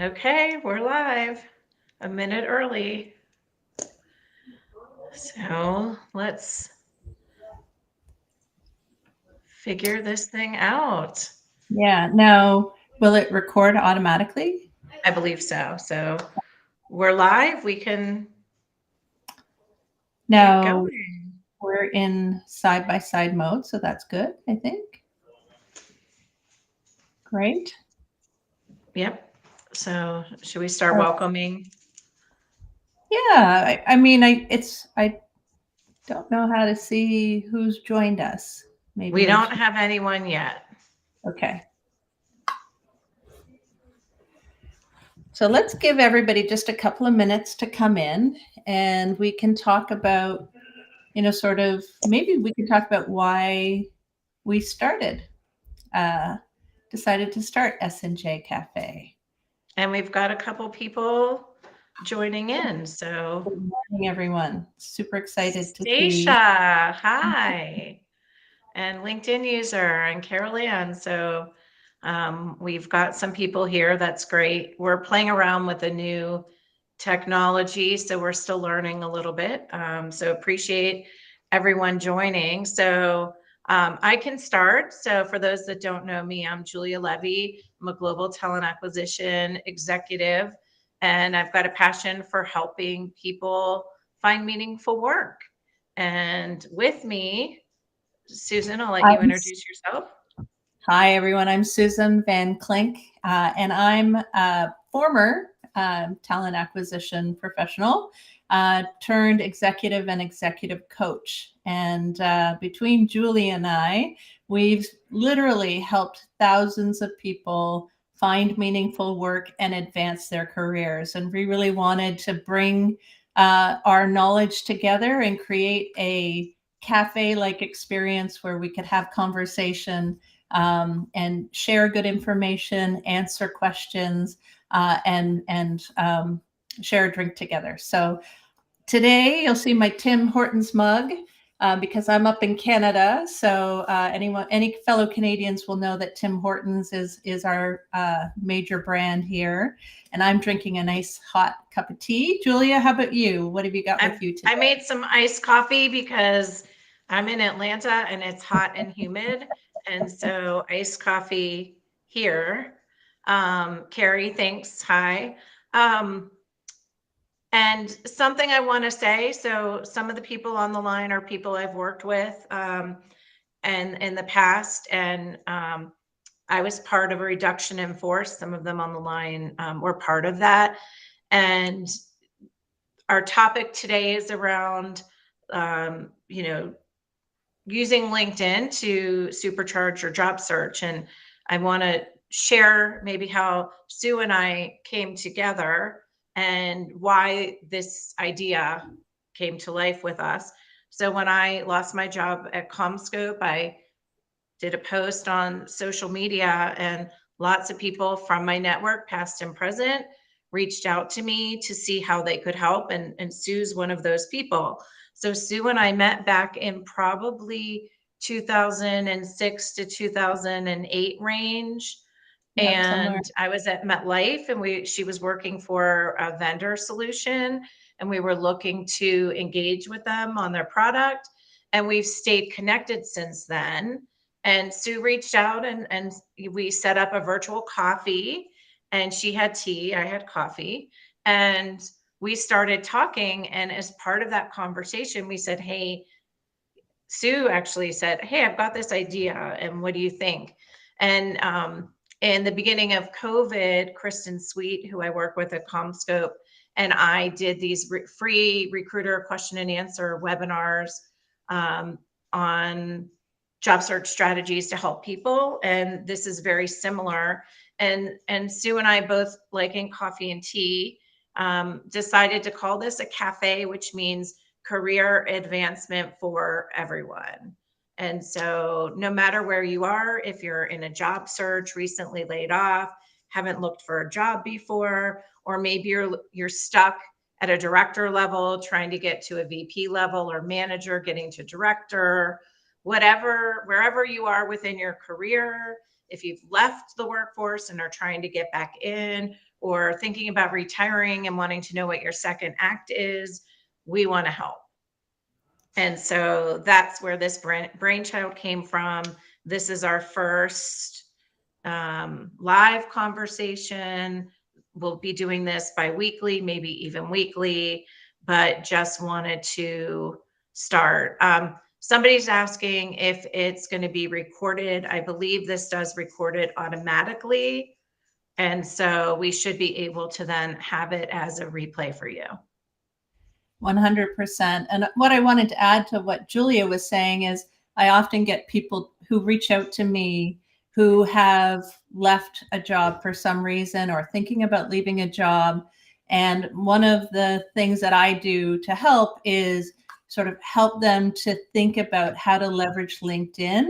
Okay, we're live a minute early. So let's figure this thing out. Yeah. Now, will it record automatically? I believe so. So we're live. We can get No, going. we're in side by side mode, so that's good, I think. Great. Yep. So should we start Oh, welcoming? yeah. I don't know how to see who's joined us. Maybe We we don't should. have anyone yet. Okay. So let's give everybody just a couple of minutes to come in and we can talk about, sort of maybe we can talk about why we uh, decided to start S&J Cafe. And we've got a couple people joining in. So Good morning, everyone. Super excited to see. Stacia, hi. And LinkedIn user and Carol Ann. So we've got some people here. That's great. We're playing around with the new technology, so we're still learning a little bit. So appreciate everyone joining. So I can start. So for those that don't know me, I'm Julia Levy. I'm a global talent acquisition executive, and I've got a passion for helping people find meaningful work. And with me, Susan, I'll let you I'm, introduce yourself. Hi, everyone. I'm Susan Van Klink, and I'm a former talent acquisition professional turned executive and executive coach. And between Julie and I, we've literally helped thousands of people find meaningful work and advance their careers. And we really wanted to bring our knowledge together and create a cafe-like experience where we could have conversation and share good information, answer questions, and share a drink together. So today you'll see my Tim Hortons mug. Because I'm up in Canada, so any fellow Canadians will know that Tim Hortons is our major brand here, and I'm drinking a nice hot cup of tea. Julia, how about you? What have you got with you I today? made some iced coffee because I'm in Atlanta and it's hot and humid. And so iced coffee here. Carrie, thanks. Hi. Um, and something I want to say, so some of the people on the line are people I've worked with and in the past. And I was part of a reduction in force. Some of them on the line were part of that. And our topic today is around, you know, using LinkedIn to supercharge your job search. And I want to share maybe how Sue and I came together and why this idea came to life with us. So when I lost my job at CommScope, I did a post on social media, and lots of people from my network, past and present, reached out to me to see how they could help. And Sue's one of those people. So Sue and I met back in probably 2006 to 2008 range. Yep, somewhere. And I was at MetLife, and she was working for a vendor solution, and we were looking to engage with them on their product. And we've stayed connected since then. And Sue reached out, and we set up a virtual coffee, and she had tea, I had coffee. And we started talking. And as part of that conversation, we said, hey, Sue actually said, hey, I've got this idea. And what do you think? And in the beginning of COVID, Kristen Sweet, who I work with at CommScope, and I did these free recruiter question and answer webinars on job search strategies to help people. And this is very similar. And Sue and I both, liking coffee and tea, decided to call this a cafe, which means career advancement for everyone. And so no matter where you are, if you're in a job search, recently laid off, haven't looked for a job before, or maybe you're stuck at a director level trying to get to a VP level, or manager getting to director, whatever, wherever you are within your career, if you've left the workforce and are trying to get back in, or thinking about retiring and wanting to know what your second act is, we want to help. And so that's where this brainchild came from. This is our first live conversation. We'll be doing this bi-weekly, maybe even weekly, but just wanted to start. Somebody's asking if it's going to be recorded. I believe this does record it automatically. And so we should be able to then have it as a replay for you. 100%. And what I wanted to add to what Julia was saying is I often get people who reach out to me who have left a job for some reason or thinking about leaving a job. And one of the things that I do to help is sort of help them to think about how to leverage LinkedIn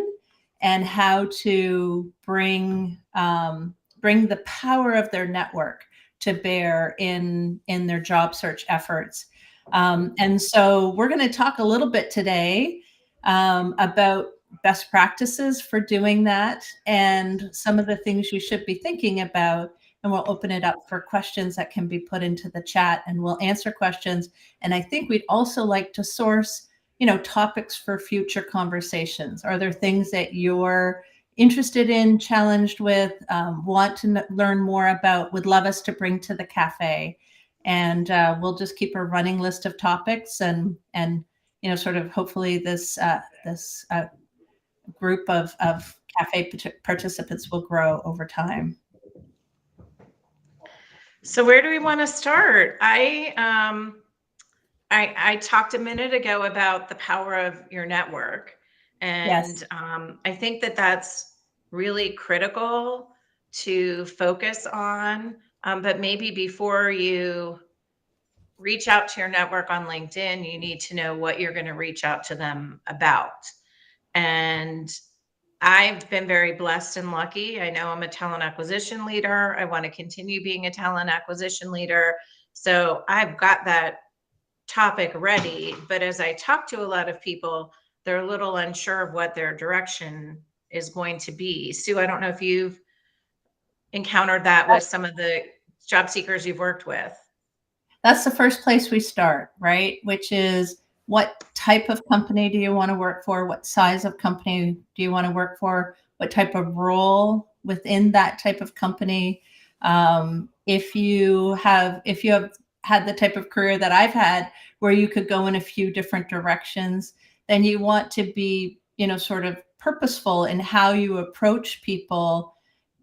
and how to bring the power of their network to bear in their job search efforts. And so we're going to talk a little bit today about best practices for doing that and some of the things you should be thinking about. And we'll open it up for questions that can be put into the chat, and we'll answer questions. And I think we'd also like to source, topics for future conversations. Are there things that you're interested in, challenged with, want to learn more about, would love us to bring to the cafe? And we'll just keep a running list of topics, and sort of hopefully this group of cafe participants will grow over time. So where do we want to start? I talked a minute ago about the power of your network, and Yes. I think that that's really critical to focus on. But maybe before you reach out to your network on LinkedIn, you need to know what you're going to reach out to them about. And I've been very blessed and lucky. I know I'm a talent acquisition leader. I want to continue being a talent acquisition leader. So I've got that topic ready. But as I talk to a lot of people, they're a little unsure of what their direction is going to be. Sue, I don't know if you've encountered that with some of the job seekers you've worked with. That's the first place we start, right? Which is, what type of company do you want to work for? What size of company do you want to work for? What type of role within that type of company? If you have had the type of career that I've had, where you could go in a few different directions, then you want to be, sort of purposeful in how you approach people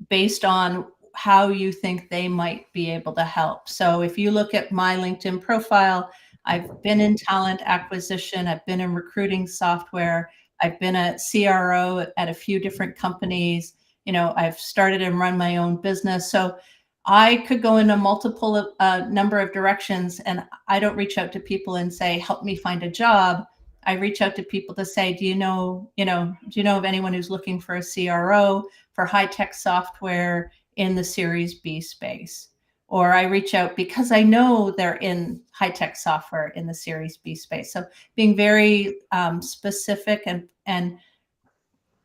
based on how you think they might be able to help. So if you look at my LinkedIn profile, I've been in talent acquisition, I've been in recruiting software, I've been a CRO at a few different companies, I've started and run my own business. So I could go in a multiple number of directions, and I don't reach out to people and say, help me find a job. I reach out to people to say, do you know of anyone who's looking for a CRO for high-tech software in the Series B space? Or I reach out because I know they're in high-tech software in the Series B space. So being very specific and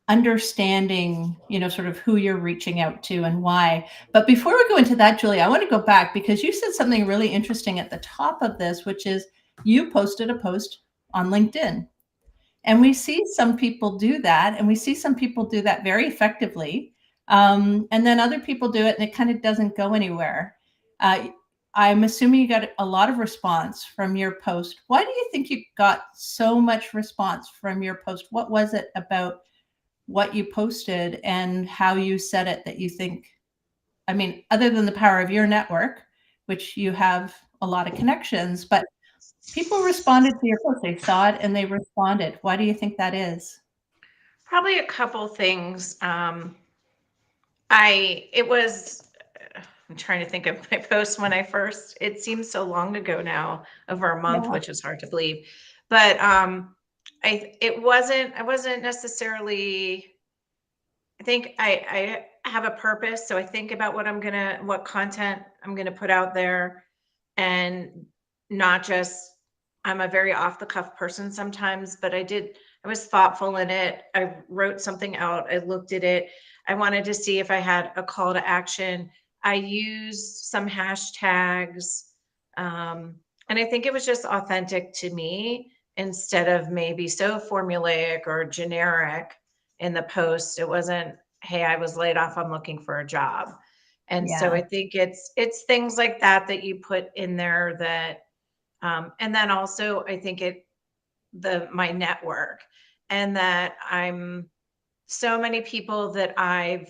understanding, sort of who you're reaching out to and why. But before we go into that, Julie, I want to go back because you said something really interesting at the top of this, which is you posted a post on LinkedIn. And we see some people do that, and we see some people do that very effectively. And then other people do it and it kind of doesn't go anywhere. I'm assuming you got a lot of response from your post. Why do you think you got so much response from your post? What was it about what you posted and how you said it that you think, other than the power of your network, which you have a lot of connections, but people responded to your post. They saw it and they responded. Why do you think that is? Probably a couple things. I'm trying to think of my post when it seems so long ago now, over a month, Yeah. which is hard to believe. But I wasn't necessarily, I think I have a purpose. So I think about what content I'm gonna put out there, and not just, I'm a very off the cuff person sometimes, but I was thoughtful in it. I wrote something out. I looked at it. I wanted to see if I had a call to action. I used some hashtags. And I think it was just authentic to me instead of maybe so formulaic or generic in the post. It wasn't, hey, I was laid off, I'm looking for a job. And so Yeah. I think it's things like that that you put in there that and then also I think it the my network and that I'm so many people that I'm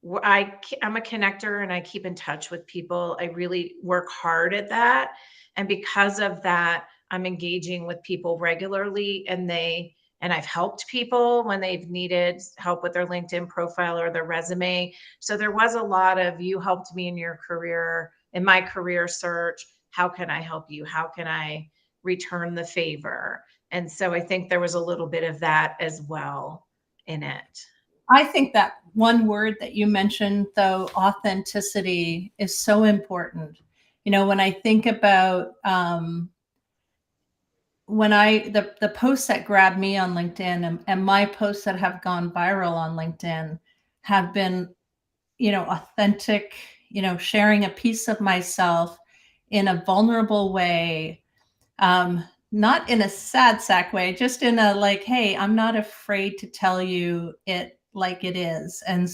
a connector and I keep in touch with people. I really work hard at that. And because of that, I'm engaging with people regularly and I've helped people when they've needed help with their LinkedIn profile or their resume. So there was a lot of you helped me in your career, in my career search. How can I help you? How can I return the favor? And so I think there was a little bit of that as well in it. I think that one word that you mentioned, though, authenticity, is so important. When I think about when the posts that grab me on LinkedIn and my posts that have gone viral on LinkedIn have been, authentic, sharing a piece of myself in a vulnerable way, not in a sad sack way, just in a like, hey, I'm not afraid to tell you it like it is. And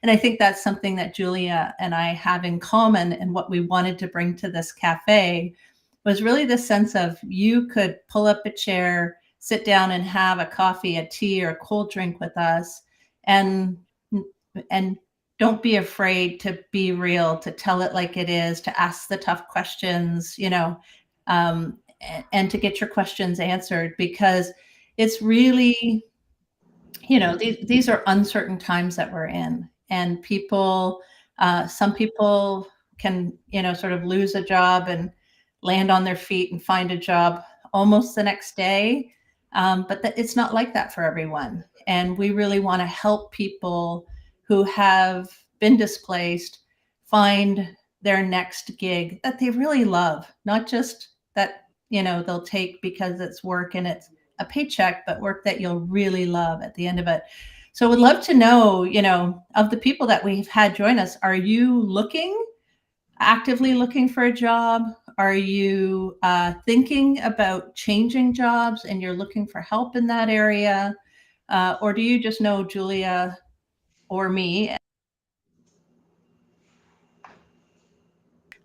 I think that's something that Julia and I have in common, and what we wanted to bring to this cafe was really the sense of you could pull up a chair, sit down and have a coffee, a tea, or a cold drink with us, and and don't be afraid to be real, to tell it like it is, to ask the tough questions, um, and to get your questions answered, because it's really, these are uncertain times that we're in, and some people can, sort of lose a job and land on their feet and find a job almost the next day. But it's not like that for everyone. And we really want to help people who have been displaced find their next gig that they really love, not just that, they'll take because it's work and it's a paycheck, but work that you'll really love at the end of it. So would love to know, of the people that we've had join us, are you actively looking for a job? Are you thinking about changing jobs and you're looking for help in that area? Or do you just know Julia or me?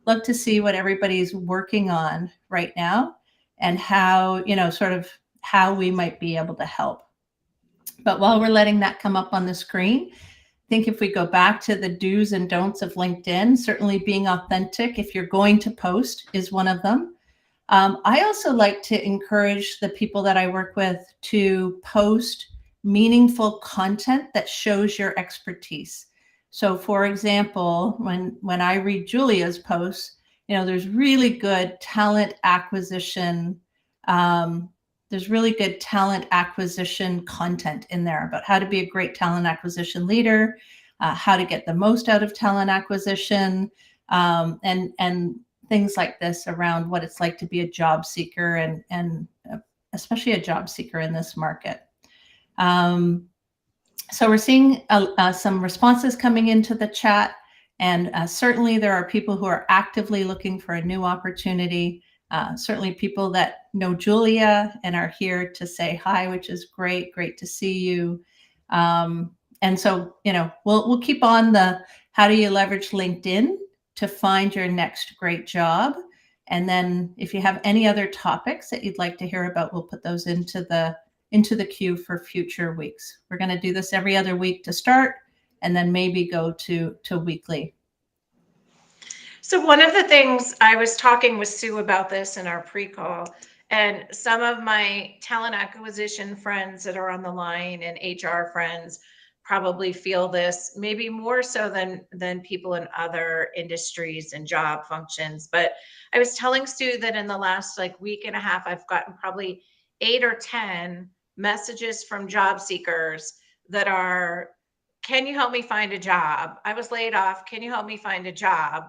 Love to see what everybody's working on right now and how, sort of how we might be able to help. But while we're letting that come up on the screen, I think if we go back to the do's and don'ts of LinkedIn, certainly being authentic, if you're going to post, is one of them. I also like to encourage the people that I work with to post meaningful content that shows your expertise. So, for example, when I read Julia's posts, there's really good talent acquisition. There's really good talent acquisition content in there about how to be a great talent acquisition leader, how to get the most out of talent acquisition, and things like this around what it's like to be a job seeker and especially a job seeker in this market. So we're seeing some responses coming into the chat, and certainly there are people who are actively looking for a new opportunity. Certainly people that know Julia and are here to say hi, which is great. Great to see you. And so, we'll keep on the how do you leverage LinkedIn to find your next great job. And then if you have any other topics that you'd like to hear about, we'll put those into the queue for future weeks. We're going to do this every other week to start, and then maybe go to weekly. So one of the things I was talking with Sue about this in our pre-call, and some of my talent acquisition friends that are on the line and HR friends probably feel this maybe more so than people in other industries and job functions. But I was telling Sue that in the last like week and a half, I've gotten probably 8 or 10 messages from job seekers that are, can you help me find a job? I was laid off. Can you help me find a job?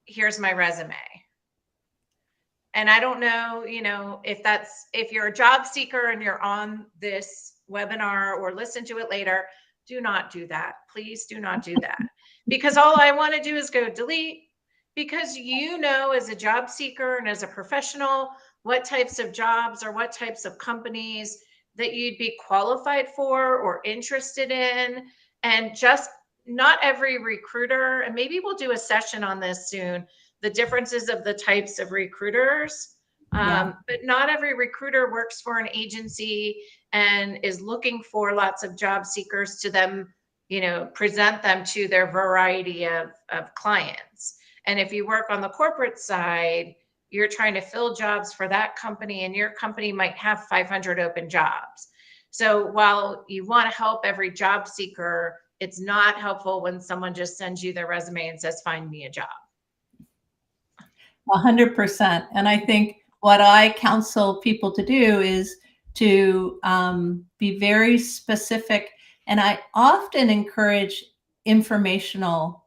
Here's my resume. And I don't know, if you're a job seeker and you're on this webinar or listen to it later, do not do that. Please do not do that. because all I want to do is go delete, because you know, as a job seeker and as a professional, what types of jobs or what types of companies that you'd be qualified for or interested in. And just not every recruiter, and maybe we'll do a session on this soon, the differences of the types of recruiters. Yeah. But not every recruiter works for an agency and is looking for lots of job seekers to them, present them to their variety of clients. And if you work on the corporate side, you're trying to fill jobs for that company, and your company might have 500 open jobs. So while you want to help every job seeker, it's not helpful when someone just sends you their resume and says, find me a job. 100%. And I think what I counsel people to do is to be very specific. And I often encourage informational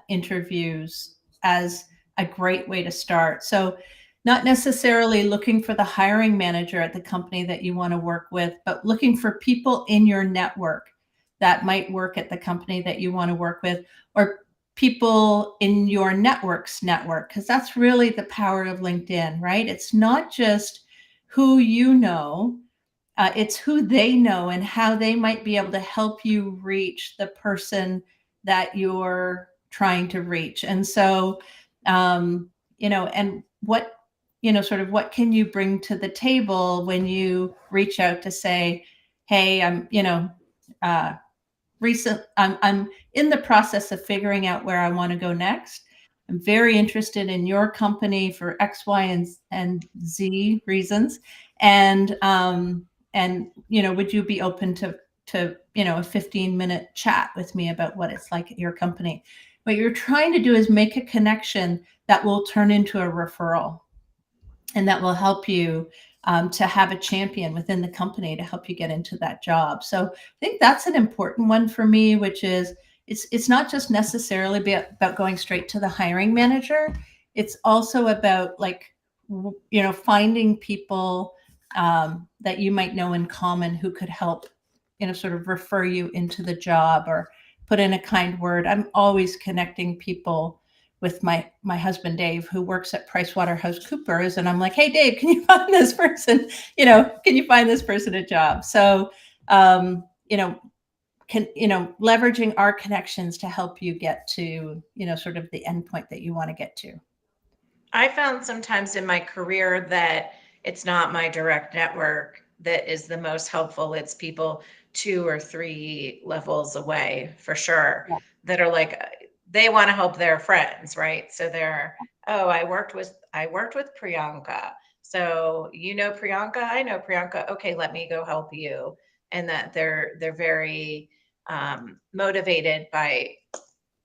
interviews as a great way to start. So, not necessarily looking for the hiring manager at the company that you want to work with, but looking for people in your network that might work at the company that you want to work with, or people in your network, because that's really the power of LinkedIn, right? It's not just who you know, it's who they know and how they might be able to help you reach the person that you're trying to reach. And so, and what, sort of what can you bring to the table when you reach out to say, hey, uh, I'm in the process of figuring out where I want to go next. I'm very interested in your company for X, Y, and Z reasons. And would you be open to a 15-minute chat with me about what it's like at your company? What you're trying to do is make a connection that will turn into a referral, and that will help you to have a champion within the company to help you get into that job. So I think that's an important one for me, which is it's not just necessarily about going straight to the hiring manager. It's also about finding people that you might know in common who could help, sort of refer you into the job or put in a kind word. I'm always connecting people with my husband Dave, who works at PricewaterhouseCoopers, and I'm like, hey Dave, can you find this person? Can you find this person a job? So, leveraging our connections to help you get to sort of the endpoint that you want to get to. I found sometimes in my career that it's not my direct network that is the most helpful. It's people 2 or 3 levels away, for sure, Yeah. that are like, they want to help their friends, right? So they're, oh, I worked with Priyanka. So Priyanka, I know Priyanka. Okay, let me go help you. And that they're very motivated by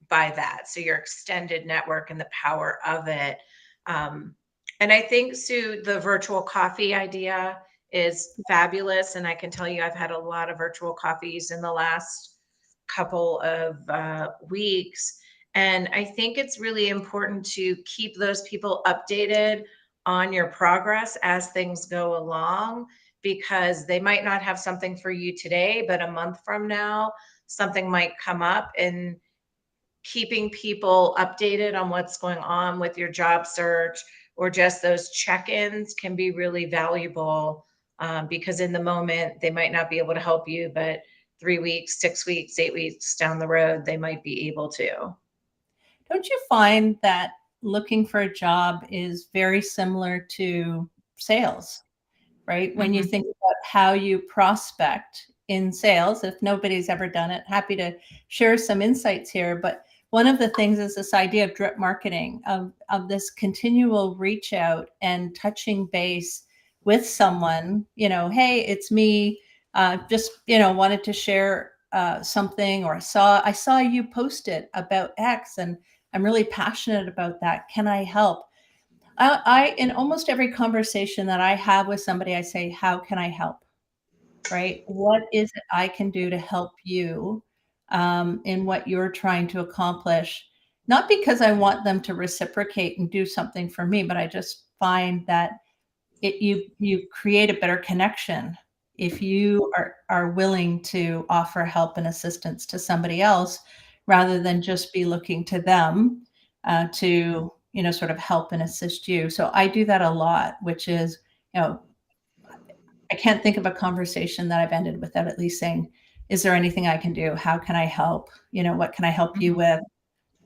that. So your extended network and the power of it. Um, and I think, Sue, the virtual coffee idea is fabulous. And I can tell you, I've had a lot of virtual coffees in the last couple of weeks. And I think it's really important to keep those people updated on your progress as things go along, because they might not have something for you today, but a month from now, something might come up. And keeping people updated on what's going on with your job search, or just those check-ins, can be really valuable, because in the moment they might not be able to help you, but 3 weeks, 6 weeks, 8 weeks down the road, they might be able to. Don't you find that looking for a job is very similar to sales, right? When you Mhm. think about how you prospect in sales, if nobody's ever done it, happy to share some insights here. But one of the things is this idea of drip marketing, of this continual reach out and touching base with someone, hey, it's me. Just, wanted to share something, or I saw you posted about X, and I'm really passionate about that. Can I help? In almost every conversation that I have with somebody, I say, how can I help? Right? What is it I can do to help you in what you're trying to accomplish? Not because I want them to reciprocate and do something for me, but I just find that you create a better connection if you are willing to offer help and assistance to somebody else, rather than just be looking to them to, sort of help and assist you. So I do that a lot, which is, I can't think of a conversation that I've ended without at least saying, is there anything I can do? How can I help? What can I help you with?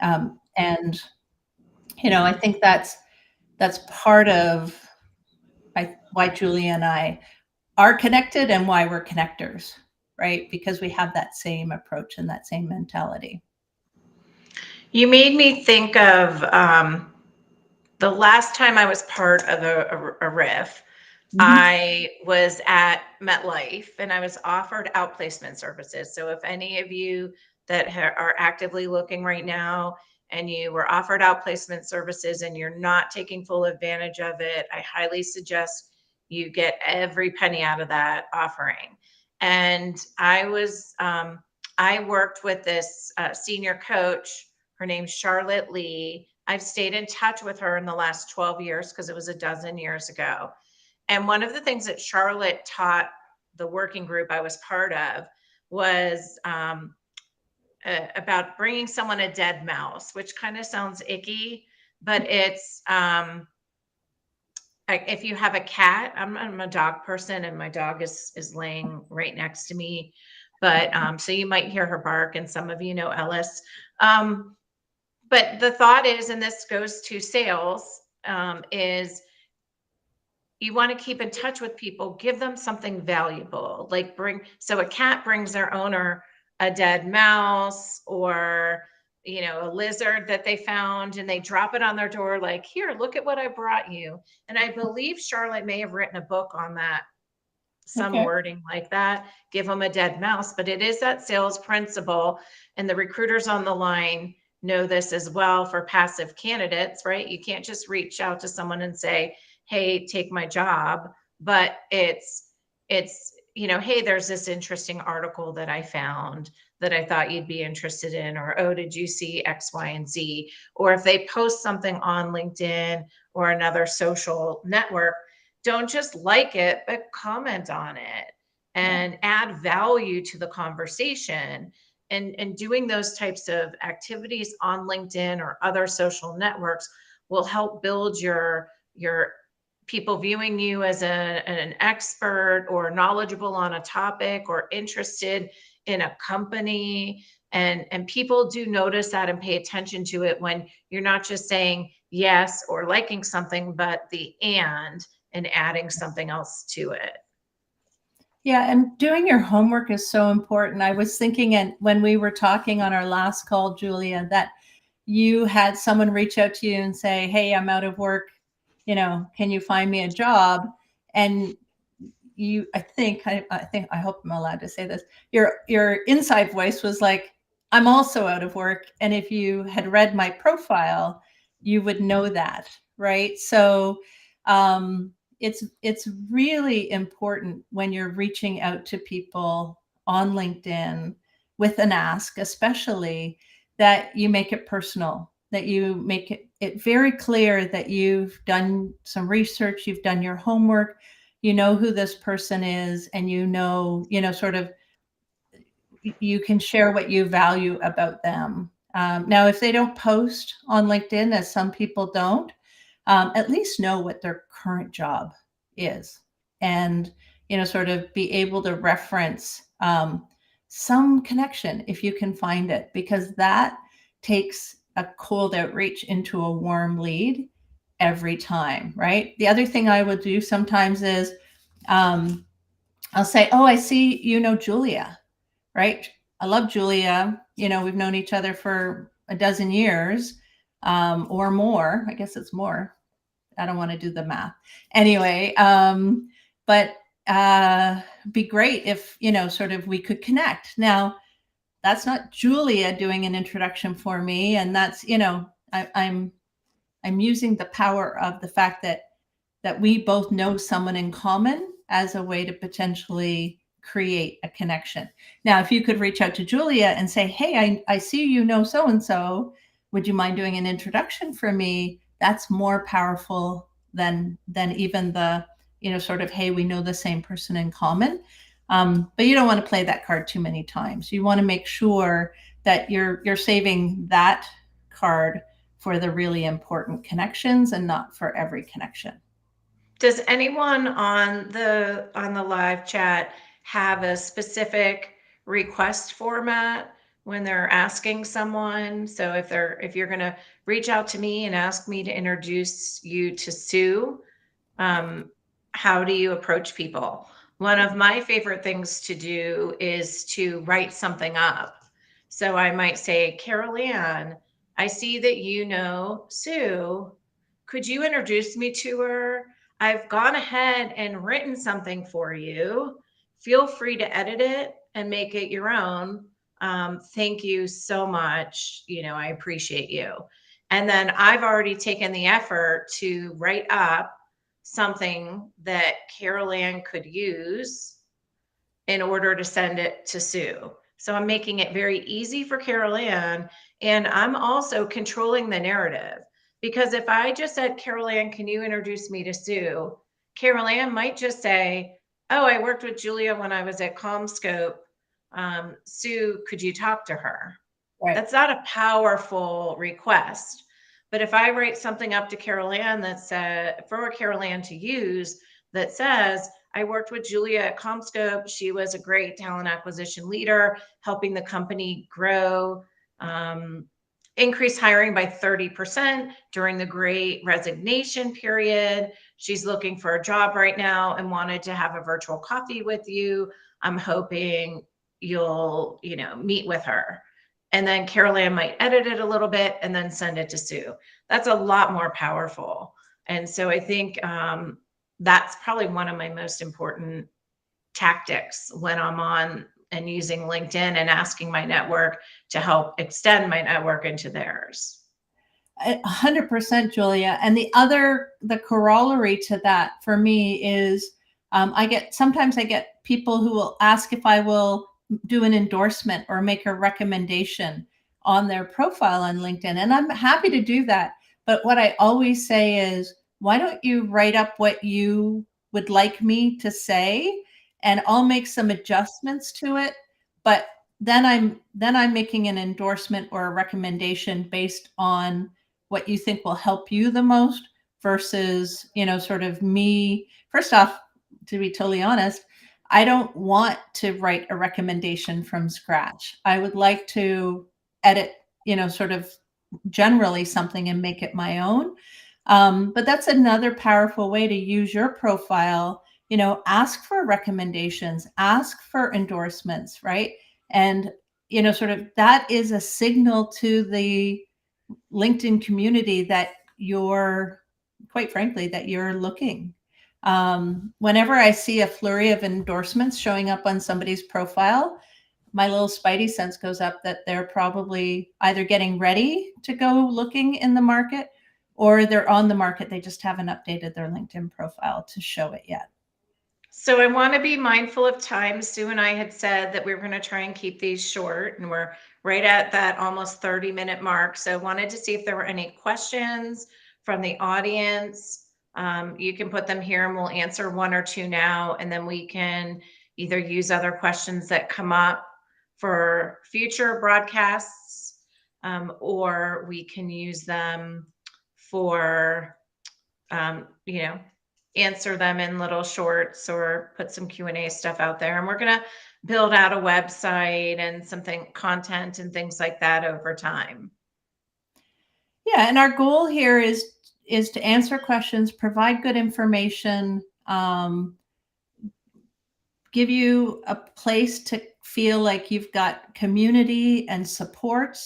And I think that's part of why Julia and I are connected and why we're connectors, right? Because we have that same approach and that same mentality. You made me think of the last time I was part of a RIF. Mm-hmm. I was at MetLife and I was offered outplacement services. So if any of you that are actively looking right now and you were offered outplacement services and you're not taking full advantage of it, I highly suggest you get every penny out of that offering. And I worked with this senior coach. Her name's Charlotte Lee. I've stayed in touch with her in the last 12 years because it was a dozen years ago. And one of the things that Charlotte taught the working group I was part of was about bringing someone a dead mouse, which kind of sounds icky, but it's if you have a cat. I'm a dog person, and my dog is laying right next to me, but so you might hear her bark, and some of you know Ellis. Um, but the thought is, and this goes to sales, is you want to keep in touch with people, give them something valuable, like so a cat brings their owner a dead mouse or a lizard that they found, and they drop it on their door like, here, look at what I brought you. And I believe Charlotte may have written a book on that, some Okay. wording like that. Give them a dead mouse, but it is that sales principle. And the recruiters on the line know this as well for passive candidates, right? You can't just reach out to someone and say, hey, take my job. But it's hey, there's this interesting article that I found that I thought you'd be interested in, or oh, did you see X, Y, and Z? Or if they post something on LinkedIn or another social network, don't just like it, but comment on it Yeah. and add value to the conversation. And doing those types of activities on LinkedIn or other social networks will help build your people viewing you as an expert or knowledgeable on a topic or interested in a company. And people do notice that and pay attention to it when you're not just saying yes or liking something, but the and adding something else to it. Yeah, and doing your homework is so important. I was thinking, and when we were talking on our last call, Julia, that you had someone reach out to you and say, "Hey, I'm out of work. Can you find me a job?" And I hope I'm allowed to say this. Your inside voice was like, "I'm also out of work." And if you had read my profile, you would know that, right? So it's really important when you're reaching out to people on LinkedIn with an ask, especially, that you make it personal, that you make it very clear that you've done some research, you've done your homework, you know who this person is, and sort of, you can share what you value about them. Now, if they don't post on LinkedIn, as some people don't, at least know what their current job is, and sort of be able to reference some connection if you can find it, because that takes a cold outreach into a warm lead every time, right? The other thing I would do sometimes is, I'll say, "Oh, I see Julia, right? I love Julia. We've known each other for a dozen years or more. I guess it's more. I don't want to do the math. Anyway, but be great if, sort of we could connect." Now, that's not Julia doing an introduction for me. And that's, I'm using the power of the fact that we both know someone in common as a way to potentially create a connection. Now, if you could reach out to Julia and say, "Hey, I see you know so and so. Would you mind doing an introduction for me?" That's more powerful than even the, sort of, "Hey, we know the same person in common." But you don't want to play that card too many times. You want to make sure that you're saving that card for the really important connections and not for every connection. Does anyone on the live chat have a specific request format when they're asking someone? So if you're going to reach out to me and ask me to introduce you to Sue, um, how do you approach people? One of my favorite things to do is to write something up. So I might say, Carol Ann, I see that you know Sue. Could you introduce me to her? I've gone ahead and written something for you. Feel free to edit it and make it your own. Thank you so much. I appreciate you. And then I've already taken the effort to write up something that Carol Ann could use in order to send it to Sue. So I'm making it very easy for Carol Ann. And I'm also controlling the narrative because if I just said, Carol Ann, can you introduce me to Sue? Carol Ann might just say, oh, I worked with Julia when I was at CommScope. Sue, could you talk to her? Right. That's not a powerful request. But if I write something up to Carol Ann that said, for Carol Ann to use, that says, I worked with Julia at CommScope. She was a great talent acquisition leader, helping the company grow, increase hiring by 30% during the great resignation period. She's looking for a job right now and wanted to have a virtual coffee with you. I'm hoping you'll, meet with her. And then Carol Ann might edit it a little bit and then send it to Sue. That's a lot more powerful. And so I think that's probably one of my most important tactics when I'm on and using LinkedIn and asking my network to help extend my network into theirs. 100%, Julia. And the corollary to that for me is sometimes I get people who will ask if I will do an endorsement or make a recommendation on their profile on LinkedIn. And I'm happy to do that. But what I always say is, why don't you write up what you would like me to say, and I'll make some adjustments to it. But then I'm making an endorsement or a recommendation based on what you think will help you the most versus, sort of me. First off, to be totally honest, I don't want to write a recommendation from scratch. I would like to edit, sort of generally something and make it my own. But that's another powerful way to use your profile. Ask for recommendations, ask for endorsements, right? And, sort of that is a signal to the LinkedIn community that quite frankly, that you're looking. Whenever I see a flurry of endorsements showing up on somebody's profile, my little spidey sense goes up that they're probably either getting ready to go looking in the market or they're on the market. They just haven't updated their LinkedIn profile to show it yet. So I want to be mindful of time. Sue and I had said that we were going to try and keep these short, and we're right at that almost 30-minute mark. So I wanted to see if there were any questions from the audience. You can put them here and we'll answer one or two now, and then we can either use other questions that come up for future broadcasts, or we can use them for, answer them in little shorts or put some Q&A stuff out there. And we're going to build out a website and content and things like that over time. Yeah, and our goal here is to answer questions, provide good information, give you a place to feel like you've got community and support,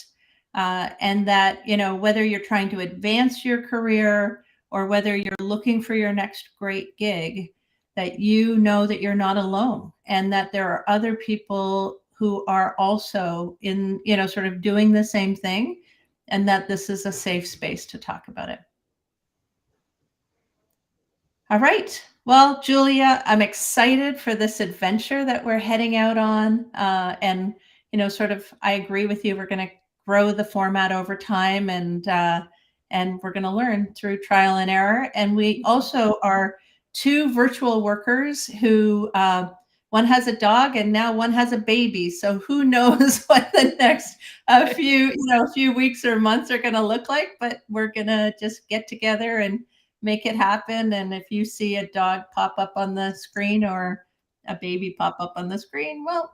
and that, whether you're trying to advance your career or whether you're looking for your next great gig, that that you're not alone and that there are other people who are also in, sort of doing the same thing, and that this is a safe space to talk about it. All right. Well, Julia, I'm excited for this adventure that we're heading out on. And, sort of, I agree with you. We're going to grow the format over time, and we're going to learn through trial and error. And we also are two virtual workers who one has a dog and now one has a baby. So who knows what the next few weeks or months are going to look like, but we're going to just get together and make it happen. And if you see a dog pop up on the screen or a baby pop up on the screen, well,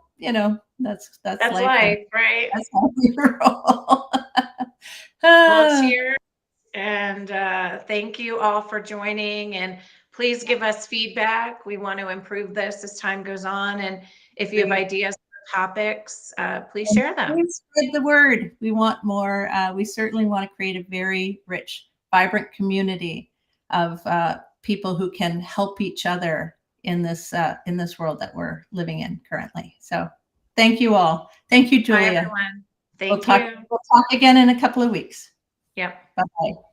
that's That's life, and life, right? that's how we roll. Well, cheers. And thank you all for joining. And please give us feedback. We want to improve this as time goes on. And if you have ideas for topics, please share them. Please spread the word. We want more. We certainly want to create a very rich, vibrant community of people who can help each other in this world that we're living in currently. So thank you all. Thank you, Julia. Bye, everyone. Thank We'll you. talk again in a couple of weeks. Yep. Bye-bye.